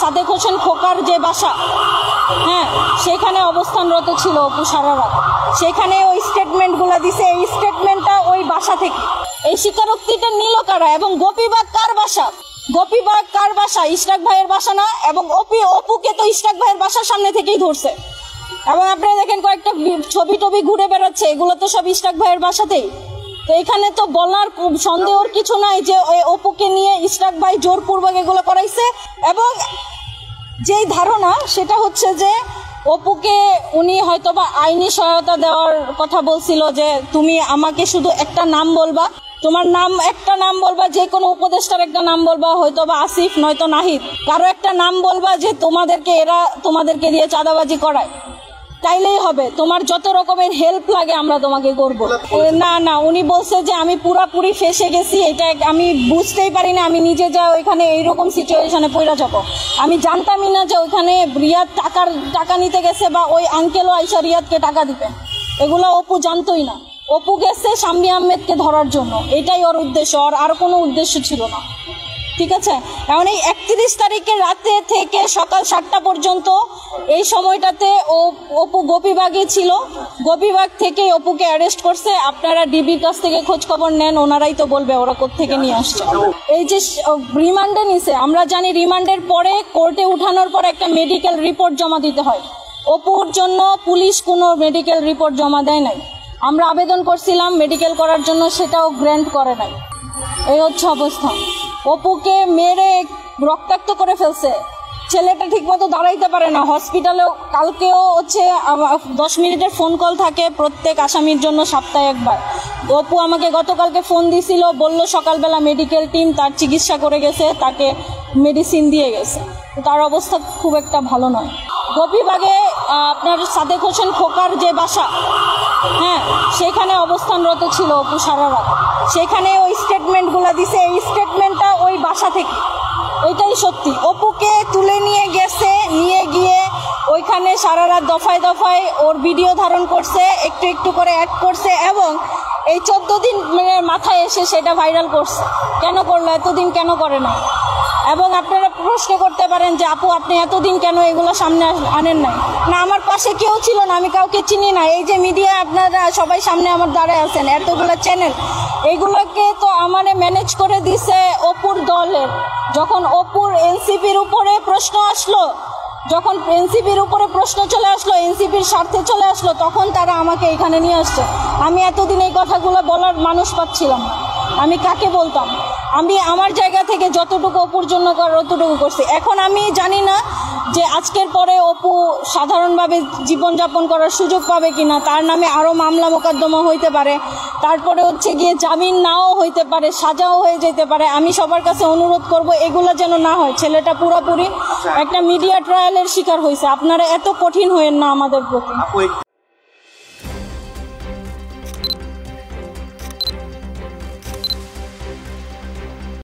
সাদেক হোসেন খোকার যে বাসা, হ্যাঁ, সেখানে অবস্থানরত ছিল অপু সারা রাত। সেখানে ওই স্টেটমেন্টগুলো দিছে, এই স্টেটমেন্টটা ওই বাসা থেকে। এই স্বীকারোক্তিটা নিল কারা? এবং গোপীবাগ কার বাসা? গোপীবাগ কার বাসা? ইশরাক ভাইয়ের বাসা না? এবং অপুকে তো ইশরাক ভাইয়ের বাসার সামনে থেকেই ধরছে। এবং আপনারা দেখেন কয়েকটা ছবি টবি ঘুরে বেড়াচ্ছে, এগুলো তো সব ইশরাক ভাইয়ের বাসাতেই। তো এখানে তো বলার সন্দেহর কিছু নাই যে অপুকে নিয়ে ইশরাক ভাই জোরপূর্বক এগুলো করাইছে। এবং যেই ধারণা সেটা হচ্ছে যে অপুকে উনি হয়তোবা আইনি সহায়তা দেওয়ার কথা বলছিল, যে তুমি আমাকে শুধু একটা নাম বলবা, তোমার নাম একটা নাম বলবা, যে কোনো উপদেষ্টার একটা নাম বলবা, হয়তোবা আসিফ নয়তো নাহিদ, কারো একটা নাম বলবা যে তোমাদেরকে দিয়ে চাঁদাবাজি করায়, তাইলেই হবে, তোমার যত রকমের হেল্প লাগে আমরা তোমাকে করব। না, উনি বলছে যে আমি পুরাপুরি ফেসে গেছি, এটা আমি বুঝতেই পারি না, আমি নিজে যা ওইখানে এইরকম সিচুয়েশনে পড়ে যাব। আমি জানতামই না যে ওইখানে রিয়াদ টাকা নিতে গেছে, বা ওই আঙ্কেলও আইসা রিয়াদকে টাকা দিবে, এগুলো অপু জানতোই না। অপু গেছে শাম্মী আহমেদকে ধরার জন্য, এটাই ওর উদ্দেশ্য, আর কোনো উদ্দেশ্য ছিল না। ঠিক আছে, এখন এই 31 তারিখে রাতে থেকে সকাল 7টা পর্যন্ত এই সময়টাতে অপু গোপীবাগে ছিল। গোপীবাগ থেকে অপুকে অ্যারেস্ট করছে। আপনারা ডিবির কাছ থেকে খোঁজ খবর নেন, ওনারাই তো বলবে ওরা কোত্থেকে নিয়ে আসছে। এই যে রিমান্ডে নিছে, আমরা জানি রিমান্ডের পরে কোর্টে উঠানোর পর একটা মেডিকেল রিপোর্ট জমা দিতে হয়। অপুর জন্য পুলিশ কোনো মেডিকেল রিপোর্ট জমা দেয় নাই। আমরা আবেদন করছিলাম মেডিকেল করার জন্য, সেটাও গ্র্যান্ট করে নাই। এই হচ্ছে অবস্থা। অপুকে মেরে রক্তাক্ত করে ফেলছে, ছেলেটা ঠিকমতো দাঁড়াইতে পারে না হসপিটালেও। কালকেও হচ্ছে 10 মিনিটের ফোন কল থাকে প্রত্যেক আসামির জন্য সপ্তাহে একবার। অপু আমাকে গতকালকে ফোন দিছিল, বলল সকালবেলা মেডিকেল টিম তার চিকিৎসা করে গেছে, তাকে মেডিসিন দিয়ে গেছে, তার অবস্থা খুব একটা ভালো নয়। গোপীবাগে আপনার সাদেক হোসেন খোকার যে বাসা, হ্যাঁ, সেখানে অবস্থানরত ছিল অপু সারা রাত। সেখানে ওই স্টেটমেন্টগুলো দিছে, এই স্টেটমেন্টটা ওই বাসা থেকে, এটাই সত্যি। অপুকে তুলে নিয়ে গেছে, নিয়ে গিয়ে ওইখানে সারা রাত দফায় দফায় ওর ভিডিও ধারণ করছে, একটু একটু করে অ্যাড করছে, এবং এই 14 দিন মাথায় এসে সেটা ভাইরাল করছে। কেন করলো? এতদিন কেন করে না? এবং আপনারা প্রশ্ন করতে পারেন যে আপু আপনি এতদিন কেন এগুলো সামনে আনেন নাই? না, আমার পাশে কেউ ছিল না, আমি কাউকে চিনি না। এই যে মিডিয়া আপনারা সবাই সামনে আমার দাঁড়ায় আছেন, এতগুলো চ্যানেল, এইগুলোকে তো আমারে ম্যানেজ করে দিছে অপুর দলের। যখন অপুর এনসিপির উপরে প্রশ্ন আসলো, যখন এনসিপির উপরে প্রশ্ন চলে আসলো, এনসিপির স্বার্থে চলে আসলো, তখন তারা আমাকে এখানে নিয়ে আসছে। আমি এতদিন এই কথাগুলো বলার মানুষ পাচ্ছিলাম না, আমি কাকে বলতাম? আমি আমার জায়গা থেকে যতটুকু অপুর জন্য করার অতটুকু করছি। এখন আমি জানি না যে আজকের পরে অপু সাধারণভাবে জীবনযাপন করার সুযোগ পাবে কিনা, তার নামে আরও মামলা মোকদ্দমা হইতে পারে, তারপরে হচ্ছে গিয়ে জামিন নাও হইতে পারে, সাজাও হয়ে যেতে পারে। আমি সবার কাছে অনুরোধ করব এগুলো যেন না হয়। ছেলেটা পুরোপুরি একটা মিডিয়া ট্রায়ালের শিকার হয়েছে, আপনারা এত কঠিন হইেন না আমাদের প্রতি।